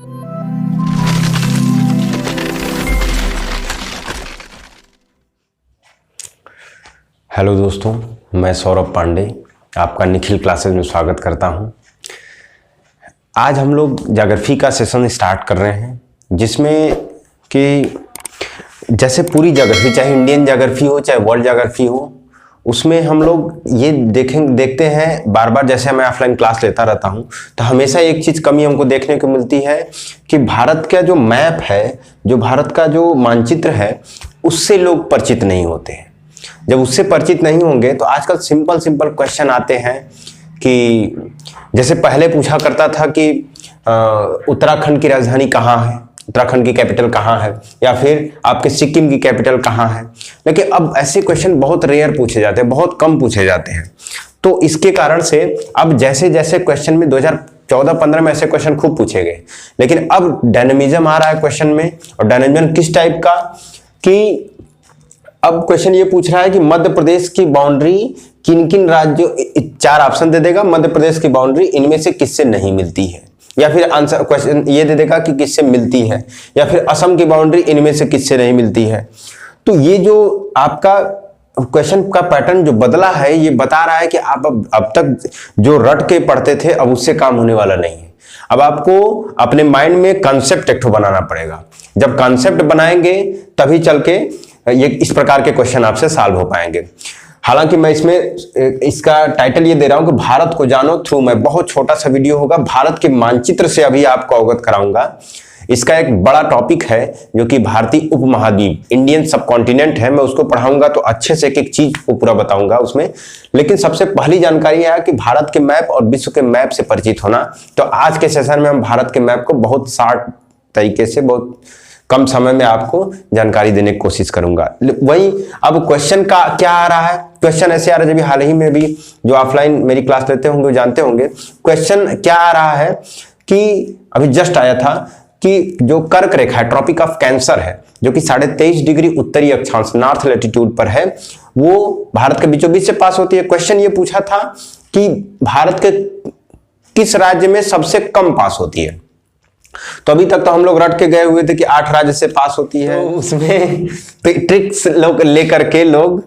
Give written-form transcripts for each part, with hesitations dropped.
Hello दोस्तों, मैं सौरभ पांडे आपका निखिल क्लासेस में स्वागत करता हूं। आज हम लोग ज्योग्राफी का सेशन स्टार्ट कर रहे हैं, जिसमें कि जैसे पूरी ज्योग्राफी, चाहे इंडियन ज्योग्राफी हो चाहे वर्ल्ड ज्योग्राफी हो, उसमें हम लोग ये देखते हैं बार बार। जैसे मैं ऑफलाइन क्लास लेता रहता हूं तो हमेशा एक चीज़ कमी हमको देखने को मिलती है कि भारत का जो मैप है, जो भारत का जो मानचित्र है, उससे लोग परिचित नहीं होते हैं। जब उससे परिचित नहीं होंगे तो आजकल सिंपल क्वेश्चन आते हैं कि जैसे पहले पूछा करता था कि उत्तराखंड की राजधानी कहाँ है, उत्तराखंड की कैपिटल कहाँ है, या फिर आपके सिक्किम की कैपिटल कहाँ है। लेकिन अब ऐसे क्वेश्चन बहुत रेयर पूछे जाते हैं, बहुत कम पूछे जाते हैं। तो इसके कारण से अब जैसे जैसे क्वेश्चन में 2014-15 में ऐसे क्वेश्चन खूब पूछे गए, लेकिन अब डायनेमिज्म आ रहा है क्वेश्चन में। और डायनेमिज्म किस टाइप का कि अब क्वेश्चन ये पूछ रहा है कि मध्य प्रदेश की बाउंड्री किन किन राज्यों, 4 ऑप्शन दे देगा, मध्य प्रदेश की बाउंड्री इनमें से किससे नहीं मिलती है, या फिर आंसर क्वेश्चन ये दे देगा कि किससे मिलती है, या फिर असम की बाउंड्री इनमें से किससे नहीं मिलती है। तो ये जो आपका क्वेश्चन का पैटर्न जो बदला है, ये बता रहा है कि आप अब तक जो रट के पढ़ते थे अब उससे काम होने वाला नहीं है। अब आपको अपने माइंड में कॉन्सेप्ट एक ठो बनाना पड़ेगा। जब कॉन्सेप्ट बनाएंगे तभी चल के ये इस प्रकार के क्वेश्चन आपसे सॉल्व हो पाएंगे। हालांकि मैं इसमें इसका टाइटल ये दे रहा हूं कि भारत को जानो थ्रू मैं, बहुत छोटा सा वीडियो होगा, भारत के मानचित्र से अभी आपको अवगत कराऊंगा। इसका एक बड़ा टॉपिक है जो कि भारतीय उपमहाद्वीप, इंडियन सब कॉन्टिनेंट है, मैं उसको पढ़ाऊंगा तो अच्छे से एक एक चीज को पूरा बताऊंगा उसमें। लेकिन सबसे पहली जानकारी है कि भारत के मैप और विश्व के मैप से परिचित होना। तो आज के सेशन में हम भारत के मैप को बहुत शार्ट तरीके से, बहुत कम समय में आपको जानकारी देने की कोशिश करूंगा। वही अब क्वेश्चन का क्या आ रहा है, क्वेश्चन ऐसे आ रहा है, जब हाल ही में भी जो ऑफलाइन मेरी क्लास लेते होंगे वो जानते होंगे। क्वेश्चन क्या आ रहा है कि अभी जस्ट आया था कि जो कर्क रेखा है, ट्रॉपिक ऑफ कैंसर है, जो कि 23.5 डिग्री उत्तरी अक्षांश नॉर्थ लैटिट्यूड पर है, वो भारत के बीचों बीच से पास होती है। क्वेश्चन ये पूछा था कि भारत के किस राज्य में सबसे कम पास होती है। तो अभी तक तो हम लोग रट के गए हुए थे कि 8 राज्य से पास होती है। तो उसमें ट्रिक्स लोग लेकर के लोग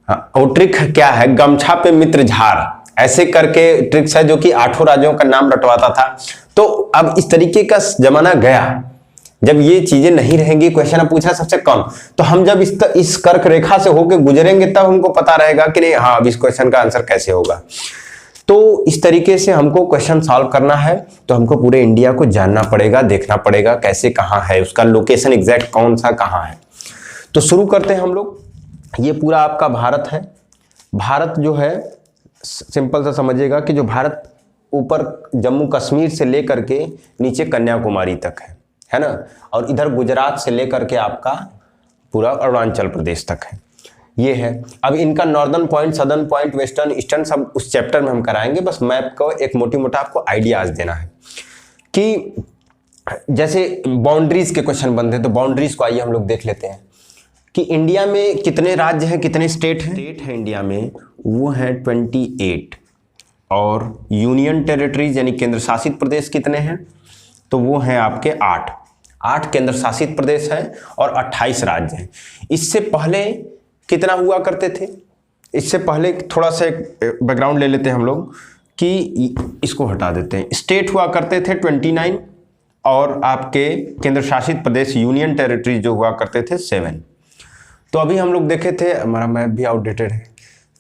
वो ट्रिक क्या है, गमछा पे मित्र झार, ऐसे करके ट्रिक्स है जो कि 8 राज्यों का नाम रटवाता था। तो अब इस तरीके का जमाना गया, जब ये चीजें नहीं रहेंगी। क्वेश्चन पूछा सबसे कम, तो हम जब इस कर्क रेखा से होकर गुजरेंगे तब हमको पता रहेगा कि नहीं, हाँ अब इस क्वेश्चन का आंसर कैसे होगा। तो इस तरीके से हमको क्वेश्चन सॉल्व करना है तो हमको पूरे इंडिया को जानना पड़ेगा, देखना पड़ेगा कैसे कहाँ है, उसका लोकेशन एग्जैक्ट कौन सा कहाँ है। तो शुरू करते हैं हम लोग। ये पूरा आपका भारत है। भारत जो है सिंपल सा समझिएगा कि जो भारत ऊपर जम्मू कश्मीर से लेकर के नीचे कन्याकुमारी तक है ना, और इधर गुजरात से लेकर के आपका पूरा अरुणाचल प्रदेश तक है, ये है। अब इनका northern point, southern point, western, eastern सब उस चैप्टर में हम कराएंगे। बस मैप को एक मोटी मोटा आपको आइडियाज देना है कि जैसे बाउंड्रीज के क्वेश्चन बनते हैं, तो बाउंड्रीज को आइए हम लोग देख लेते हैं कि इंडिया में कितने राज्य हैं, कितने स्टेट हैं। स्टेट है इंडिया में वो है 28, और यूनियन टेरिटरीज यानी केंद्र शासित प्रदेश कितने हैं, तो वो हैं आपके 8 केंद्र शासित प्रदेश हैं और 28 राज्य हैं। इससे पहले कितना हुआ करते थे, इससे पहले थोड़ा सा एक बैकग्राउंड ले लेते हैं हम लोग कि इसको हटा देते हैं। स्टेट हुआ करते थे 29, और आपके केंद्र शासित प्रदेश यूनियन टेरिटरी जो हुआ करते थे 7। तो अभी हम लोग देखे थे, हमारा मैप भी आउटडेटेड है,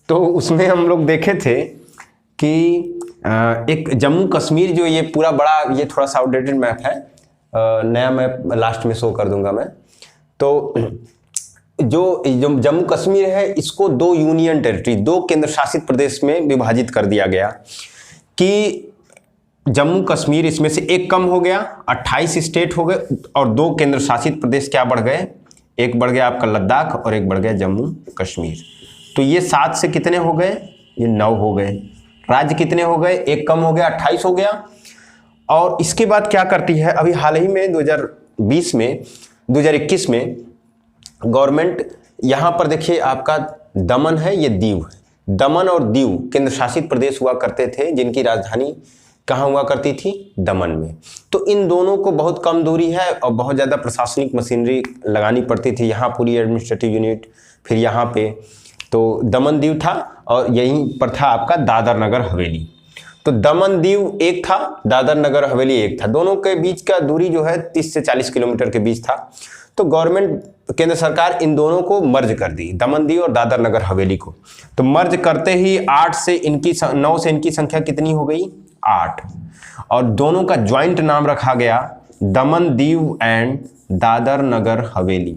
तो उसमें हम लोग देखे थे कि एक जम्मू कश्मीर जो ये पूरा बड़ा, ये थोड़ा सा आउटडेटेड मैप है, नया मैप लास्ट में शो कर दूंगा मैं। तो जो जम्मू कश्मीर है इसको 2 यूनियन टेरिटरी, 2 केंद्र शासित प्रदेश में विभाजित कर दिया गया कि जम्मू कश्मीर इसमें से एक कम हो गया, 28 स्टेट हो गए, और 2 केंद्र शासित प्रदेश क्या बढ़ गए, एक बढ़ गया आपका लद्दाख और एक बढ़ गया जम्मू कश्मीर। तो ये 7 से कितने हो गए, ये 9 हो गए। राज्य कितने हो गए, एक कम हो गया, 28 हो गया। और इसके बाद क्या करती है, अभी हाल ही में 2021 में गवर्नमेंट, यहाँ पर देखिए आपका दमन है, ये दीव है। दमन और दीव केंद्र शासित प्रदेश हुआ करते थे, जिनकी राजधानी कहाँ हुआ करती थी? दमन में। तो इन दोनों को बहुत कम दूरी है और बहुत ज़्यादा प्रशासनिक मशीनरी लगानी पड़ती थी। यहाँ पूरी एडमिनिस्ट्रेटिव यूनिट, फिर यहाँ पे तो दमन दीव था और यहीं पर था आपका दादर नगर हवेली। तो दमन दीव एक था, दादर नगर हवेली एक था। दोनों के बीच का दूरी जो है 30 से 40 किलोमीटर के बीच था। तो गवर्नमेंट, केंद्र सरकार इन दोनों को मर्ज कर दी, दमन दीव और दादर नगर हवेली को। तो मर्ज करते ही 9 से इनकी संख्या कितनी हो गई? 8। और दोनों का ज्वाइंट नाम रखा गया दमन दीव एंड दादर नगर हवेली।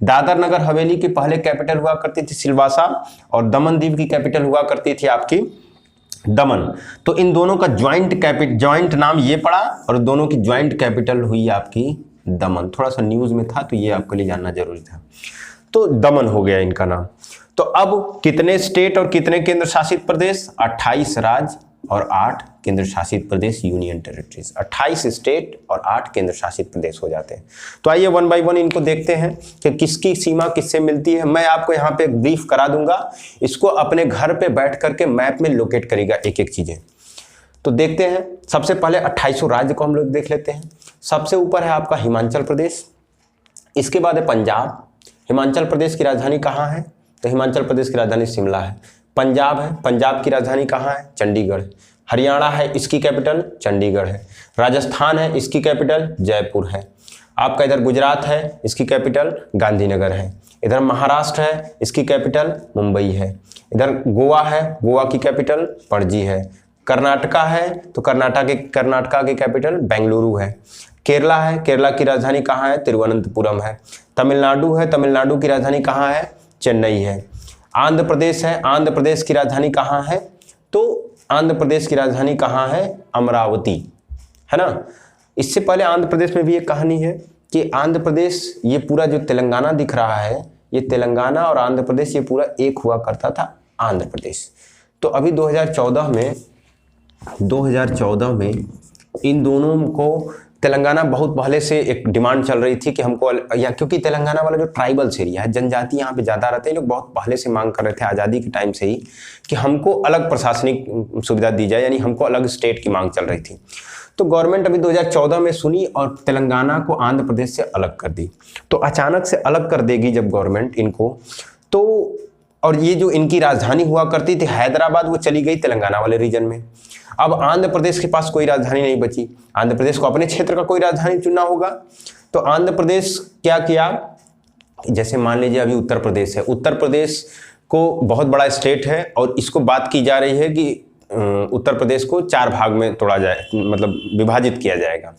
दादर नगर हवेली की पहले कैपिटल हुआ करती थी सिलवासा और दमन दीव की कैपिटल हुआ करती थी आपकी दमन। तो इन दोनों का ज्वाइंट नाम ये पड़ा और दोनों की ज्वाइंट कैपिटल हुई आपकी दमन। थोड़ा सा न्यूज में था तो ये आपके लिए जानना जरूरी था। तो दमन हो गया इनका नाम। तो अब कितने स्टेट और कितने केंद्र शासित प्रदेश? 28 राज्य और 8 केंद्र शासित प्रदेश, यूनियन टेरिटरीज। 28 स्टेट और 8 केंद्र शासित प्रदेश हो जाते हैं। तो आइए 1 बाय 1 इनको देखते हैं कि किसकी सीमा किससे मिलती है। मैं आपको यहाँ पे एक ब्रीफ करा दूंगा, इसको अपने घर पे बैठ करके मैप में लोकेट करेगा एक एक चीजें। तो देखते हैं, सबसे पहले 28 राज्य को हम लोग देख लेते हैं। सबसे ऊपर है आपका हिमाचल प्रदेश, इसके बाद है पंजाब। हिमाचल प्रदेश की राजधानी कहाँ है? तो हिमाचल प्रदेश की राजधानी शिमला है। पंजाब है, पंजाब की राजधानी कहाँ है? चंडीगढ़। हरियाणा है, इसकी कैपिटल चंडीगढ़ है। राजस्थान है, इसकी कैपिटल जयपुर है। आपका इधर गुजरात है, इसकी कैपिटल गांधीनगर है। इधर महाराष्ट्र है, इसकी कैपिटल मुंबई है। इधर गोवा है, गोवा की कैपिटल पणजी है। कर्नाटका है तो कर्नाटका की कैपिटल बेंगलुरु है। केरला है, केरला की राजधानी कहाँ है? तिरुवनंतपुरम है। तमिलनाडु है, तमिलनाडु की राजधानी कहाँ है? चेन्नई है। आंध्र प्रदेश है, आंध्र प्रदेश की राजधानी कहाँ है? तो आंध्र प्रदेश की राजधानी कहाँ है? अमरावती, है ना। इससे पहले आंध्र प्रदेश में भी एक कहानी है कि आंध्र प्रदेश, ये पूरा जो तेलंगाना दिख रहा है, ये तेलंगाना और आंध्र प्रदेश ये पूरा एक हुआ करता था आंध्र प्रदेश। तो अभी 2014 में इन दोनों को, तेलंगाना बहुत पहले से एक डिमांड चल रही थी कि हमको, या क्योंकि तेलंगाना वाला जो ट्राइबल्स एरिया है, जनजाति यहाँ पे ज़्यादा रहते हैं, लोग बहुत पहले से मांग कर रहे थे आज़ादी के टाइम से ही कि हमको अलग प्रशासनिक सुविधा दी जाए, यानी हमको अलग स्टेट की मांग चल रही थी। तो गवर्नमेंट अभी 2014 में सुनी और तेलंगाना को आंध्र प्रदेश से अलग कर दी। तो अचानक से अलग कर देगी जब गवर्नमेंट इनको, तो और ये जो इनकी राजधानी हुआ करती थी हैदराबाद, वो चली गई तेलंगाना वाले रीजन में। अब आंध्र प्रदेश के पास कोई राजधानी नहीं बची, आंध्र प्रदेश को अपने क्षेत्र का कोई राजधानी चुनना होगा। तो आंध्र प्रदेश क्या किया, जैसे मान लीजिए अभी उत्तर प्रदेश है, उत्तर प्रदेश को बहुत बड़ा स्टेट है और इसको बात की जा रही है कि उत्तर प्रदेश को 4 भाग में तोड़ा जाए, मतलब विभाजित किया जाएगा।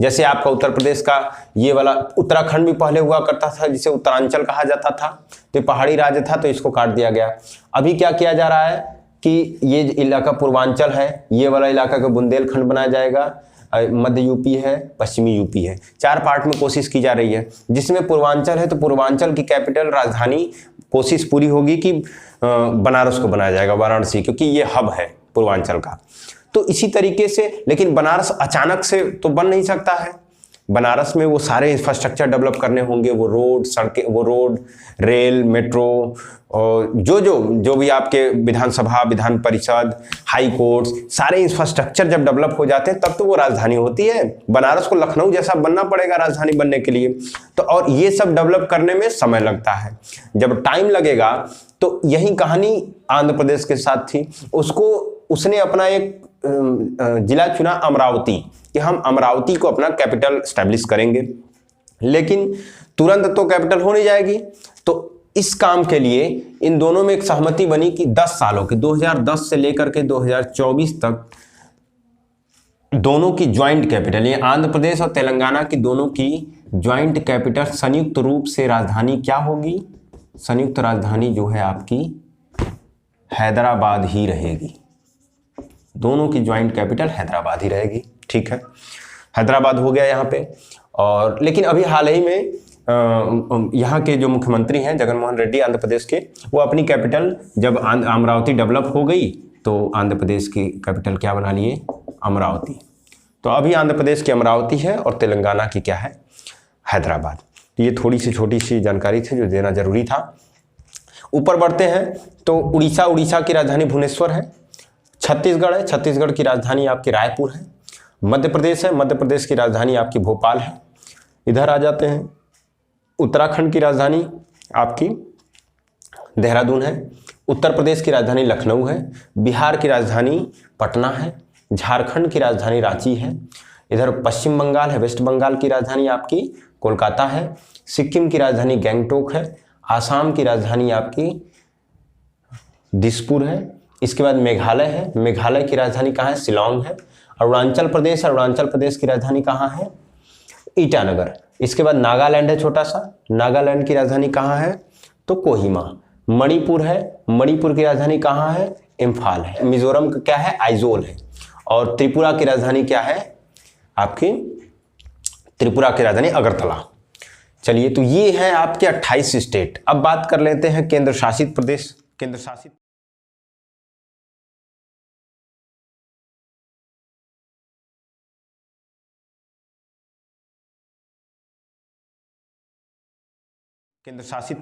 जैसे आपका उत्तर प्रदेश का ये वाला उत्तराखंड भी पहले हुआ करता था, जिसे उत्तरांचल कहा जाता था, तो पहाड़ी राज्य था, तो इसको काट दिया गया। अभी क्या किया जा रहा है कि ये इलाका पूर्वांचल है, ये वाला इलाका का बुंदेलखंड बनाया जाएगा, मध्य यूपी है, पश्चिमी यूपी है, 4 पार्ट में कोशिश की जा रही है। जिसमें पूर्वांचल है तो पूर्वांचल की कैपिटल राजधानी, कोशिश पूरी होगी कि बनारस को बनाया जाएगा, वाराणसी, क्योंकि ये हब है पूर्वांचल का। तो इसी तरीके से, लेकिन बनारस अचानक से तो बन नहीं सकता है। बनारस में वो सारे इंफ्रास्ट्रक्चर डेवलप करने होंगे, वो रोड, सड़कें, वो रोड, रेल, मेट्रो और जो भी आपके विधानसभा, विधान परिषद, हाई कोर्ट, सारे इंफ्रास्ट्रक्चर जब डेवलप हो जाते हैं तब तो वो राजधानी होती है। बनारस को लखनऊ जैसा बनना पड़ेगा राजधानी बनने के लिए। तो और ये सब डेवलप करने में समय लगता है। जब टाइम लगेगा तो यही कहानी आंध्र प्रदेश के साथ थी। उसने अपना एक जिला चुना अमरावती, कि हम अमरावती को अपना कैपिटल स्टैब्लिश करेंगे, लेकिन तुरंत तो कैपिटल हो नहीं जाएगी। तो इस काम के लिए इन दोनों में एक सहमति बनी कि 10 सालों के 2010 से लेकर के 2024 तक दोनों की ज्वाइंट कैपिटल, ये आंध्र प्रदेश और तेलंगाना की दोनों की ज्वाइंट कैपिटल संयुक्त रूप से राजधानी क्या होगी? संयुक्त राजधानी जो है आपकी हैदराबाद ही रहेगी। दोनों की ज्वाइंट कैपिटल हैदराबाद ही रहेगी। ठीक है, हैदराबाद हो गया यहाँ पे। और लेकिन अभी हाल ही में यहाँ के जो मुख्यमंत्री हैं जगनमोहन रेड्डी आंध्र प्रदेश के, वो अपनी कैपिटल जब अमरावती डेवलप हो गई तो आंध्र प्रदेश की कैपिटल क्या बना लिए? अमरावती। तो अभी आंध्र प्रदेश की अमरावती है और तेलंगाना की क्या है? हैदराबाद। तो ये थोड़ी सी छोटी सी जानकारी थी जो देना जरूरी था। ऊपर बढ़ते हैं तो उड़ीसा की राजधानी भुवनेश्वर है। छत्तीसगढ़ है, छत्तीसगढ़ की राजधानी आपकी रायपुर है। मध्य प्रदेश है, मध्य प्रदेश की राजधानी आपकी भोपाल है। इधर आ जाते हैं, उत्तराखंड की राजधानी आपकी देहरादून है। उत्तर प्रदेश की राजधानी लखनऊ है। बिहार की राजधानी पटना है। झारखंड की राजधानी रांची है। इधर पश्चिम बंगाल है, वेस्ट बंगाल की राजधानी आपकी कोलकाता है। सिक्किम की राजधानी गैंगटोक है। आसाम की राजधानी आपकी दिसपुर है। इसके बाद मेघालय है, मेघालय की राजधानी कहाँ है? शिलांग है। अरुणाचल प्रदेश है, अरुणाचल प्रदेश की राजधानी कहाँ है? ईटानगर। इसके बाद नागालैंड है छोटा सा, नागालैंड की राजधानी कहाँ है? तो कोहिमा। मणिपुर है, मणिपुर की राजधानी कहाँ है? इम्फाल है। मिजोरम का क्या है? आइजोल है। और त्रिपुरा की राजधानी क्या है आपकी? त्रिपुरा की राजधानी अगरतला। चलिए, तो ये है आपके 28 स्टेट। अब बात कर लेते हैं केंद्र शासित प्रदेश। केंद्र शासित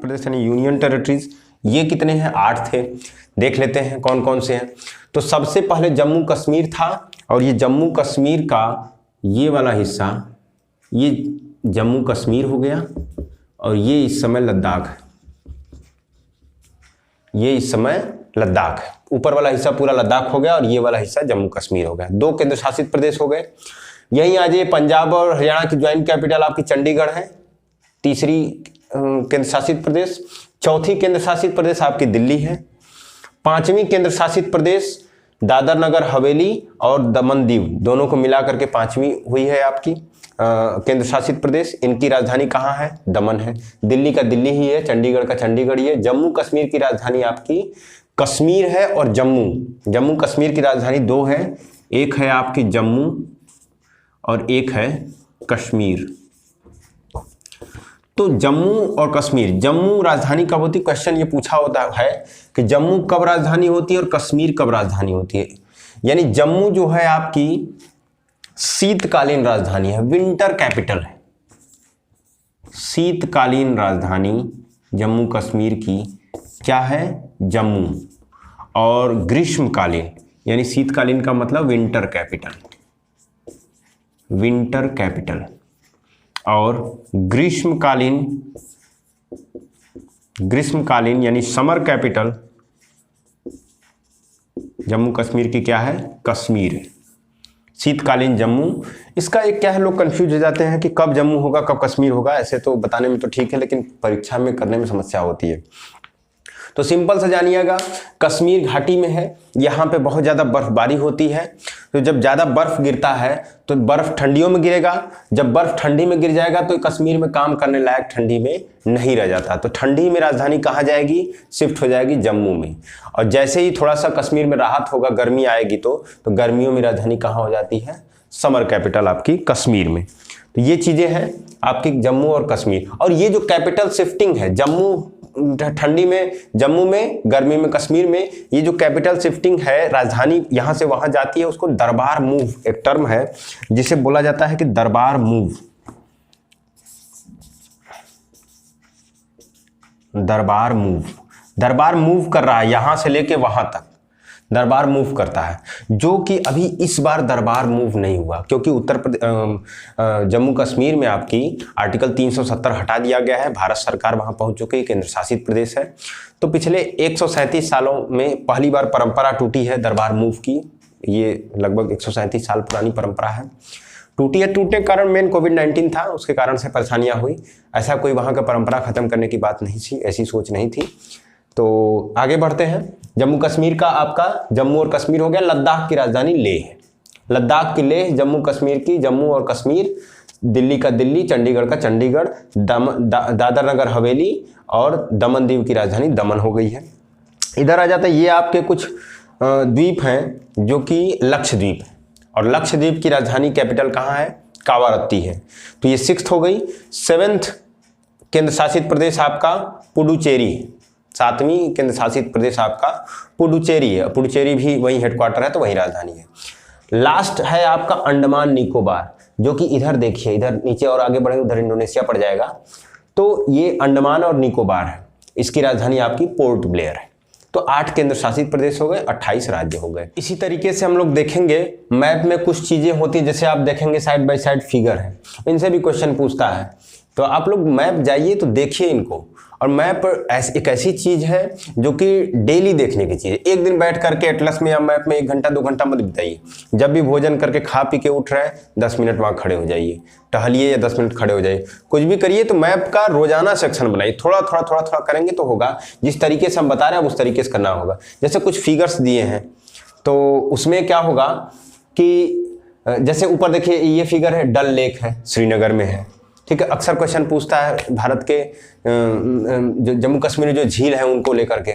प्रदेश यानी यूनियन टेरिटरीज, ये कितने हैं? 8 थे। देख लेते हैं कौन कौन से हैं। तो सबसे पहले जम्मू कश्मीर था, और ये जम्मू कश्मीर का ये वाला हिस्सा, ये जम्मू कश्मीर हो गया, और ये इस समय लद्दाख है। ये इस समय लद्दाख है। ऊपर वाला हिस्सा पूरा लद्दाख हो गया, और ये वाला हिस्सा जम्मू कश्मीर हो गया। 2 केंद्र शासित प्रदेश हो गए। यहीं आ जाइए, पंजाब और हरियाणा की ज्वाइंट कैपिटल आपकी चंडीगढ़ है, तीसरी केंद्र शासित प्रदेश। चौथी केंद्र शासित प्रदेश आपकी दिल्ली है। 5वीं केंद्र शासित प्रदेश दादर नगर हवेली और दमन दीव, दोनों को मिला करके 5वीं हुई है आपकी केंद्र शासित प्रदेश। इनकी राजधानी कहाँ है? दमन है। दिल्ली का दिल्ली ही है, चंडीगढ़ का चंडीगढ़ ही है। जम्मू कश्मीर की राजधानी आपकी कश्मीर है, और जम्मू कश्मीर की राजधानी 2 है, एक है आपकी जम्मू और एक है कश्मीर। तो जम्मू और कश्मीर, जम्मू राजधानी कब होती? क्वेश्चन ये पूछा होता है कि जम्मू कब राजधानी होती है और कश्मीर कब राजधानी होती है। यानी जम्मू जो है आपकी शीतकालीन राजधानी है, विंटर कैपिटल है। शीतकालीन राजधानी जम्मू कश्मीर की क्या है? जम्मू। और ग्रीष्मकालीन, यानी शीतकालीन का मतलब विंटर कैपिटल, विंटर कैपिटल। और ग्रीष्मकालीन यानी समर कैपिटल जम्मू कश्मीर की क्या है? कश्मीर है। शीतकालीन जम्मू, इसका एक क्या है, लोग कंफ्यूज हो जाते हैं कि कब जम्मू होगा कब कश्मीर होगा। ऐसे तो बताने में तो ठीक है, लेकिन परीक्षा में करने में समस्या होती है। तो सिंपल से जानिएगा, कश्मीर घाटी में है, यहाँ पे बहुत ज़्यादा बर्फबारी होती है। तो जब ज़्यादा बर्फ गिरता है तो बर्फ ठंडियों में गिरेगा, जब बर्फ ठंडी में गिर जाएगा तो कश्मीर में काम करने लायक ठंडी में नहीं रह जाता। तो ठंडी में राजधानी कहाँ जाएगी? शिफ्ट हो जाएगी जम्मू में। और जैसे ही थोड़ा सा कश्मीर में राहत होगा, गर्मी आएगी तो गर्मियों में राजधानी कहाँ हो जाती है? समर कैपिटल आपकी कश्मीर में। तो ये चीज़ें हैं आपकी जम्मू और कश्मीर। और ये जो कैपिटल शिफ्टिंग है, जम्मू ठंडी में जम्मू में, गर्मी में कश्मीर में, ये जो कैपिटल शिफ्टिंग है, राजधानी यहां से वहां जाती है, उसको दरबार मूव, एक टर्म है जिसे बोला जाता है कि दरबार मूव। दरबार मूव कर रहा है, यहां से लेके वहां तक दरबार मूव करता है, जो कि अभी इस बार दरबार मूव नहीं हुआ, क्योंकि जम्मू कश्मीर में आपकी आर्टिकल 370 हटा दिया गया है। भारत सरकार वहां पहुंच चुकी है, केंद्र शासित प्रदेश है। तो पिछले 137 सालों में पहली बार परंपरा टूटी है दरबार मूव की। ये लगभग 137 साल पुरानी परंपरा है। टूटी है, टूटने के कारण मेन कोविड-19 था, उसके कारण से परेशानियां हुई। ऐसा कोई वहां का परंपरा खत्म करने की बात नहीं थी, ऐसी सोच नहीं थी। तो आगे बढ़ते हैं। जम्मू कश्मीर का आपका जम्मू और कश्मीर हो गया। लद्दाख की राजधानी लेह है। लद्दाख की लेह, जम्मू कश्मीर की जम्मू और कश्मीर, दिल्ली का दिल्ली, चंडीगढ़ का चंडीगढ़, दादर नगर हवेली और दमन दीव की राजधानी दमन हो गई है। इधर आ जाता है, ये आपके कुछ द्वीप हैं जो कि लक्षद्वीप है, और लक्षद्वीप की राजधानी कैपिटल कहाँ है? कावारत्ती है। तो ये 6th हो गई। 7th केंद्र शासित प्रदेश आपका पुडुचेरी है। 7वीं केंद्र शासित प्रदेश आपका पुडुचेरी है। पुडुचेरी भी वही हेडक्वार्टर है, तो वही राजधानी है। लास्ट है आपका अंडमान निकोबार, जो कि इधर देखिए, इधर नीचे और आगे बढ़े उधर इंडोनेशिया पड़ जाएगा। तो ये अंडमान और निकोबार है, इसकी राजधानी आपकी पोर्ट ब्लेयर है। तो 8 केंद्र शासित प्रदेश हो गए, 28 राज्य हो गए। इसी तरीके से हम लोग देखेंगे मैप में कुछ चीजें होती है, जैसे आप देखेंगे साइड बाय साइड फिगर है, इनसे भी क्वेश्चन पूछता है। तो आप लोग मैप जाइए तो देखिए इनको। और मैप एक ऐसी चीज है जो कि डेली देखने की चीज है। एक दिन बैठ करके एटलस में या मैप में 1 घंटा 2 घंटा मत बिताइए। जब भी भोजन करके खा पी के उठ रहे हैं 10 मिनट वहां खड़े हो जाइए, टहलिए या 10 मिनट खड़े हो जाइए, कुछ भी करिए। तो मैप का रोजाना सेक्शन बनाइए, थोड़ा थोड़ा थोड़ा थोड़ा करेंगे तो होगा। जिस तरीके से हम बता रहे हैं उस तरीके से करना होगा। जैसे कुछ फिगर्स दिए हैं तो उसमें क्या होगा कि जैसे ऊपर देखिए ये फिगर है, डल लेक है, श्रीनगर में है, ठीक है। अक्सर क्वेश्चन पूछता है भारत के जो जम्मू कश्मीर में जो झील है उनको लेकर के।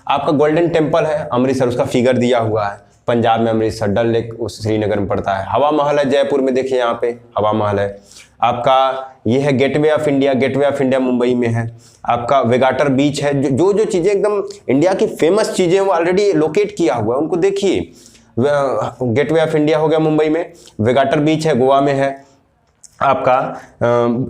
आपका गोल्डन टेम्पल है अमृतसर, उसका फिगर दिया हुआ है, पंजाब में अमृतसर, डल लेक उस श्रीनगर में पड़ता है। हवा महल है जयपुर में, देखिए यहाँ पे हवा महल है। आपका ये है gateway of India, gateway of India Mumbai में है। आपका वेगाटर बीच है। जो चीजें एकदम इंडिया की फेमस चीजें वो ऑलरेडी लोकेट किया हुआ है, उनको देखिए। गेटवे ऑफ इंडिया हो गया मुंबई में, वेगाटर बीच है गोवा में है। आपका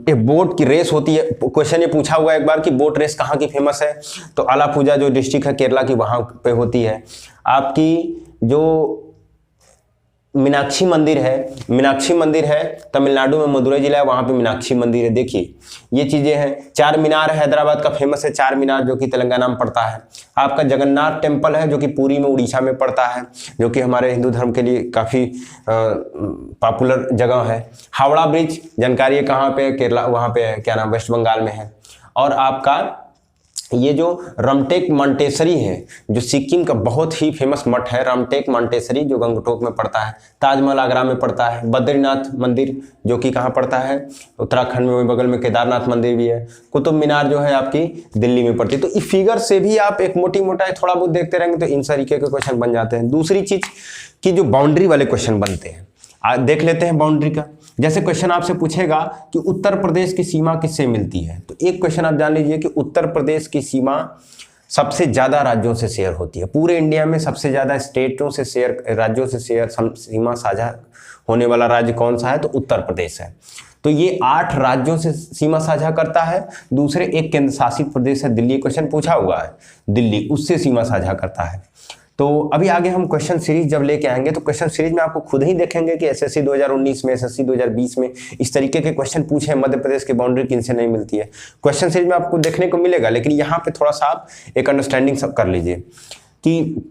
एक बोट की रेस होती है, क्वेश्चन ये पूछा हुआ है एक बार कि बोट रेस कहाँ की फेमस है, तो आलापुझा जो डिस्ट्रिक्ट है केरला की वहां पे होती है। आपकी जो मीनाक्षी मंदिर है तमिलनाडु में, मदुरई जिला है, वहां पे मीनाक्षी मंदिर है। देखिए ये चीजें हैं। चार मीनार हैदराबाद का फेमस है, चार मीनार जो कि तेलंगाना में पड़ता है। आपका जगन्नाथ टेम्पल है जो कि पुरी में उड़ीसा में पड़ता है, जो कि हमारे हिंदू धर्म के लिए काफी पॉपुलर जगह है। हावड़ा ब्रिज जानकारी है कहाँ पे, केरला, वहां पे है, क्या नाम, वेस्ट बंगाल में है। और आपका ये जो रमटेक मंटेसरी है जो सिक्किम का बहुत ही फेमस मठ है, रमटेक मंटेसरी जो गंगटोक में पड़ता है। ताजमहल आगरा में पड़ता है। बद्रीनाथ मंदिर जो कि कहाँ पड़ता है, उत्तराखंड में, बगल में केदारनाथ मंदिर भी है। कुतुब मीनार जो है आपकी दिल्ली में पड़ती है। तो इस फिगर से भी आप एक मोटी मोटा थोड़ा बहुत देखते रहेंगे तो इन तरीके के क्वेश्चन बन जाते हैं। दूसरी चीज की जो बाउंड्री वाले क्वेश्चन बनते हैं, देख लेते हैं बाउंड्री का। जैसे क्वेश्चन आपसे पूछेगा कि उत्तर प्रदेश की सीमा किससे मिलती है, तो एक क्वेश्चन आप जान लीजिए कि उत्तर प्रदेश की सीमा सबसे ज्यादा राज्यों से शेयर होती है। पूरे इंडिया में सबसे ज्यादा स्टेटों से शेयर, राज्यों से शेयर सीमा साझा होने वाला राज्य कौन सा है, तो उत्तर प्रदेश है। तो ये 8 राज्यों से सीमा साझा करता है। दूसरे एक केंद्र शासित प्रदेश है दिल्ली, क्वेश्चन पूछा हुआ है, दिल्ली उससे सीमा साझा करता है। तो अभी आगे हम क्वेश्चन सीरीज जब लेके आएंगे तो क्वेश्चन सीरीज में आपको खुद ही देखेंगे कि एसएससी 2019 में, एसएससी 2020 में इस तरीके के क्वेश्चन पूछे, मध्य प्रदेश की बाउंड्री किनसे नहीं मिलती है, क्वेश्चन सीरीज में आपको देखने को मिलेगा। लेकिन यहाँ पे थोड़ा सा आप एक अंडरस्टैंडिंग सब कर लीजिए कि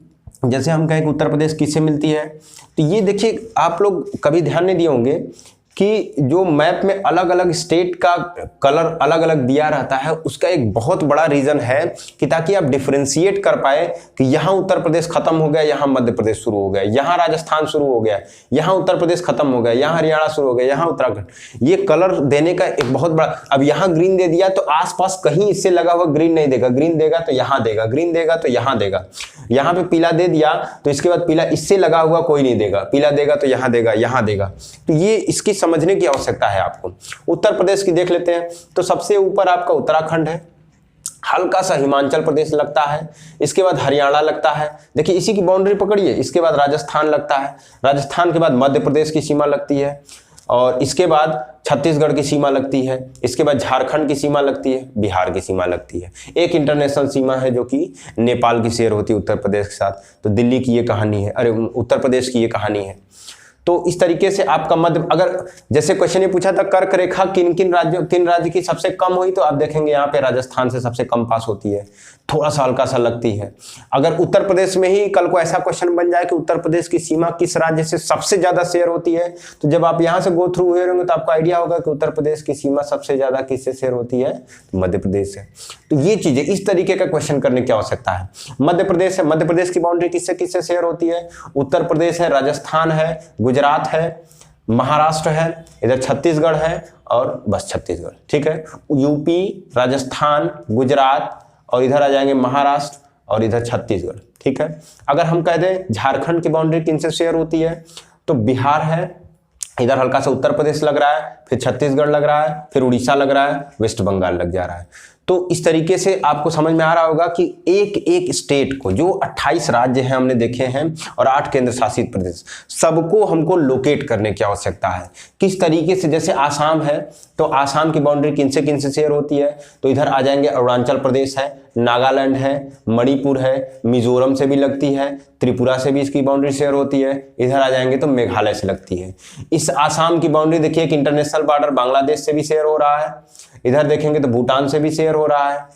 जैसे हम कहें कि उत्तर प्रदेश किससे मिलती है, तो ये देखिए आप लोग कभी ध्यान नहीं दिए होंगे कि जो मैप में अलग अलग स्टेट का कलर अलग अलग दिया रहता है, उसका एक बहुत बड़ा रीजन है कि ताकि आप डिफरेंशिएट कर पाए कि यहाँ उत्तर प्रदेश खत्म हो गया, यहाँ मध्य प्रदेश शुरू हो गया, यहाँ राजस्थान शुरू हो गया, यहाँ उत्तर प्रदेश खत्म हो गया, यहाँ हरियाणा शुरू हो गया, यहाँ उत्तराखंड। ये कलर देने का एक बहुत बड़ा, अब यहाँ ग्रीन दे दिया तो आसपास कहीं इससे लगा हुआ ग्रीन नहीं देगा, ग्रीन देगा तो यहाँ देगा, ग्रीन देगा तो यहाँ देगा। यहाँ पे पीला दे दिया तो इसके बाद पीला इससे लगा हुआ कोई नहीं देगा, पीला देगा तो यहाँ देगा, यहाँ देगा। तो ये इसकी समझने की आवश्यकता है आपको। उत्तर प्रदेश की देख लेते हैं तो सबसे ऊपर आपका उत्तराखंड है, हल्का सा हिमाचल प्रदेश लगता है, इसके बाद हरियाणा लगता है, देखिए इसी की बाउंड्री पकड़िए। इसके बाद राजस्थान लगता है, राजस्थान के बाद मध्य प्रदेश की सीमा लगती है, और इसके बाद छत्तीसगढ़ की सीमा लगती है, इसके बाद झारखंड की सीमा लगती है, बिहार की सीमा लगती है। एक इंटरनेशनल सीमा है जो कि नेपाल की शेयर होती है उत्तर प्रदेश के साथ। तो दिल्ली की ये कहानी है, अरे उत्तर प्रदेश की ये कहानी है। तो इस तरीके से आपका मध्य, अगर जैसे क्वेश्चन ये पूछा था कर्क रेखा किन राज्य की सबसे कम हुई, तो आप देखेंगे यहाँ पे राजस्थान से सबसे कम पास होती है, थोड़ा सा हल्का सा लगती है। अगर उत्तर प्रदेश में ही कल को ऐसा क्वेश्चन बन जाए कि उत्तर प्रदेश की सीमा किस राज्य से सबसे ज्यादा शेयर होती है, तो जब आप यहाँ से गो थ्रू हुए होंगे तो आपको आइडिया होगा कि उत्तर प्रदेश की सीमा सबसे ज्यादा किससे शेयर होती है, तो मध्य प्रदेश से। तो ये चीजें इस तरीके का क्वेश्चन करने की आवश्यकता है। मध्य प्रदेश है, मध्य प्रदेश की बाउंड्री किससे किससे शेयर होती है, उत्तर प्रदेश है, राजस्थान है, गुजरात है, महाराष्ट्र है, इधर छत्तीसगढ़ है, और बस छत्तीसगढ़, ठीक है। यूपी, राजस्थान, गुजरात, और इधर आ जाएंगे महाराष्ट्र, और इधर छत्तीसगढ़, ठीक है। अगर हम कह दें झारखंड की बाउंड्री किनसे शेयर होती है, तो बिहार है, इधर हल्का सा उत्तर प्रदेश लग रहा है, फिर छत्तीसगढ़ लग रहा है, फिर उड़ीसा लग रहा है, वेस्ट बंगाल लग जा रहा है। तो इस तरीके से आपको समझ में आ रहा होगा कि एक एक स्टेट को, जो 28 राज्य हैं हमने देखे हैं और 8 केंद्र शासित प्रदेश, सबको हमको लोकेट करने की आवश्यकता है। किस तरीके से, जैसे आसाम है तो आसाम की बाउंड्री किन से शेयर होती है, तो इधर आ जाएंगे अरुणाचल प्रदेश है, नागालैंड है, मणिपुर है, मिजोरम से भी लगती है, त्रिपुरा से भी इसकी बाउंड्री शेयर होती है, इधर आ जाएंगे तो मेघालय से लगती है। इस आसाम की बाउंड्री देखिए कि इंटरनेशनल बॉर्डर बांग्लादेश से भी शेयर हो रहा है, इधर देखेंगे तो भूटान से भी शेयर हो रहा है।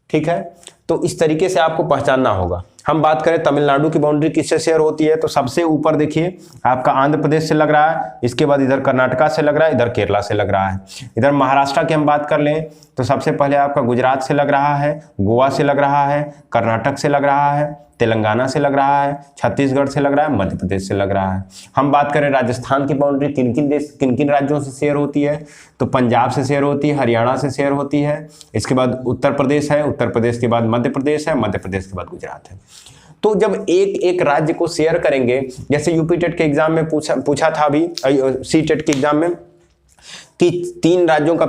ठीक है, तो इस तरीके से आपको पहचानना होगा। हम बात करें तमिलनाडु की बाउंड्री किससे शेयर होती है, तो सबसे ऊपर देखिए आपका आंध्र प्रदेश से लग रहा है, इसके बाद इधर कर्नाटका से लग रहा है, इधर केरला से लग रहा है। इधर महाराष्ट्र की हम बात कर लें तो सबसे पहले आपका गुजरात से लग रहा है, गोवा से लग रहा है, कर्नाटक से लग रहा है, तेलंगाना से लग रहा है, छत्तीसगढ़ से लग रहा है, मध्य प्रदेश से लग रहा है। हम बात करें राजस्थान की बाउंड्री किन किन राज्यों से शेयर होती है, तो पंजाब से शेयर होती है, हरियाणा से शेयर होती है, इसके बाद उत्तर प्रदेश है, उत्तर प्रदेश के बाद मध्य प्रदेश है, मध्य प्रदेश के बाद गुजरात है। तो जब एक एक राज्य को शेयर करेंगे, जैसे यूपी टेट के एग्जाम में पूछा था अभी, सी टेट के एग्जाम में कि 3 राज्यों का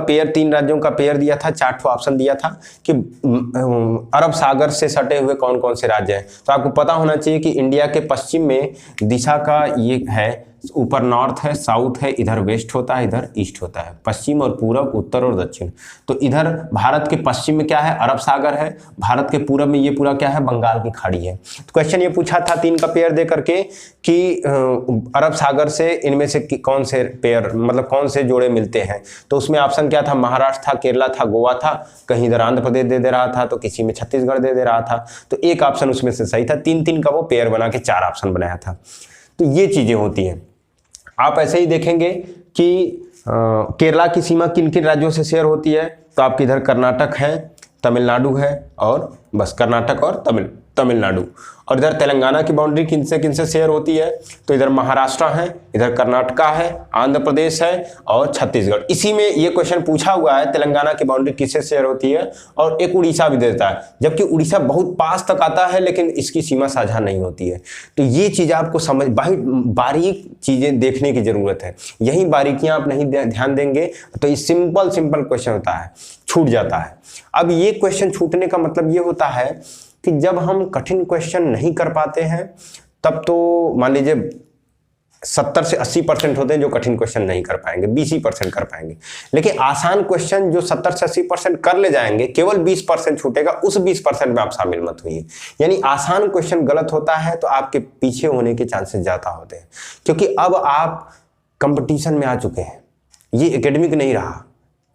पेयर दिया था, 4 ऑप्शन दिया था कि अरब सागर से सटे हुए कौन कौन से राज्य हैं। तो आपको पता होना चाहिए कि इंडिया के पश्चिम में दिशा का ये है, ऊपर नॉर्थ है, साउथ है, इधर वेस्ट होता है, इधर ईस्ट होता है, पश्चिम और पूरब, उत्तर और दक्षिण। तो इधर भारत के पश्चिम में क्या है, अरब सागर है, भारत के पूरब में ये पूरा क्या है, बंगाल की खाड़ी है। तो क्वेश्चन ये पूछा था 3 का पेयर दे करके कि अरब सागर से इनमें से कौन से पेयर, मतलब कौन से जोड़े मिलते हैं। तो उसमें ऑप्शन क्या था, महाराष्ट्र था, केरला था, गोवा था, कहीं इधर आंध्र प्रदेश दे रहा था, तो किसी में छत्तीसगढ़ दे रहा था। तो एक ऑप्शन उसमें से सही था, 3-3 का वो पेयर बना के 4 ऑप्शन बनाया था। तो ये चीजें होती हैं। आप ऐसे ही देखेंगे कि केरला की सीमा किन किन राज्यों से शेयर होती है, तो आपके इधर कर्नाटक है, तमिलनाडु है, और बस कर्नाटक और तमिलनाडु। और इधर तेलंगाना की बाउंड्री किन से शेयर होती है, तो इधर महाराष्ट्र है, इधर कर्नाटका है, आंध्र प्रदेश है और छत्तीसगढ़। इसी में ये क्वेश्चन पूछा हुआ है, तेलंगाना की बाउंड्री किससे शेयर होती है, और एक उड़ीसा भी देता है, जबकि उड़ीसा बहुत पास तक आता है लेकिन इसकी सीमा साझा नहीं होती है। तो ये चीज आपको समझ, बारीक चीजें देखने की जरूरत है। यही बारीकियां आप नहीं ध्यान देंगे तो ये सिंपल क्वेश्चन होता है, छूट जाता है। अब ये क्वेश्चन छूटने का मतलब ये होता है कि जब हम कठिन क्वेश्चन नहीं कर पाते हैं, तब तो मान लीजिए 70 से 80% होते हैं जो कठिन क्वेश्चन नहीं कर पाएंगे, 20% कर पाएंगे। लेकिन आसान क्वेश्चन जो 70 से 80% कर ले जाएंगे, केवल 20% छूटेगा, उस 20% में आप शामिल मत होइए। यानी आसान क्वेश्चन गलत होता है तो आपके पीछे होने के चांसेस ज्यादा होते हैं, क्योंकि अब आप कंपटीशन में आ चुके हैं। ये एकेडमिक नहीं रहा।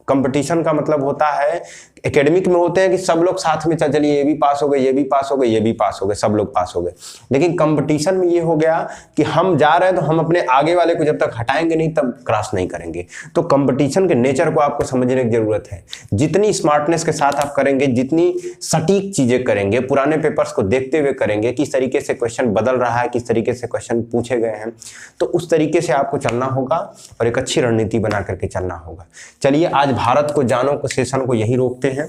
कंपटीशन का मतलब होता है, एकेडमिक में होते हैं कि सब लोग साथ में चलिए, ये भी पास हो गए, ये भी पास हो गए, ये भी पास हो गए, सब लोग पास हो गए। लेकिन कंपटीशन में ये हो गया कि हम जा रहे हैं तो हम अपने आगे वाले को जब तक हटाएंगे नहीं तब क्रॉस नहीं करेंगे। तो कंपटीशन के नेचर को आपको समझने की जरूरत है। जितनी स्मार्टनेस के साथ आप करेंगे, जितनी सटीक चीजें करेंगे, पुराने पेपर्स को देखते हुए करेंगे, किस तरीके से क्वेश्चन बदल रहा है, किस तरीके से क्वेश्चन पूछे गए हैं, तो उस तरीके से आपको चलना होगा और एक अच्छी रणनीति बना करके चलना होगा। चलिए, आज भारत को जानो को सेशन को यही रोकते हैं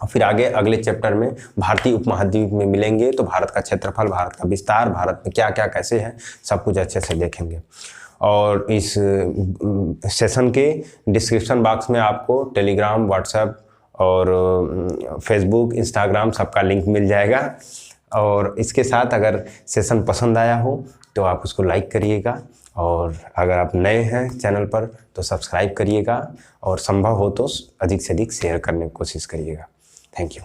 और फिर आगे अगले चैप्टर में भारतीय उपमहाद्वीप में मिलेंगे। तो भारत का क्षेत्रफल, भारत का विस्तार, भारत में क्या क्या कैसे है, सब कुछ अच्छे से देखेंगे। और इस सेशन के डिस्क्रिप्शन बॉक्स में आपको टेलीग्राम, व्हाट्सएप और फेसबुक, इंस्टाग्राम सबका लिंक मिल जाएगा। और इसके साथ अगर सेशन पसंद आया हो तो आप उसको लाइक करिएगा, और अगर आप नए हैं चैनल पर तो सब्सक्राइब करिएगा, और संभव हो तो अधिक से अधिक शेयर करने की कोशिश करिएगा। Thank you.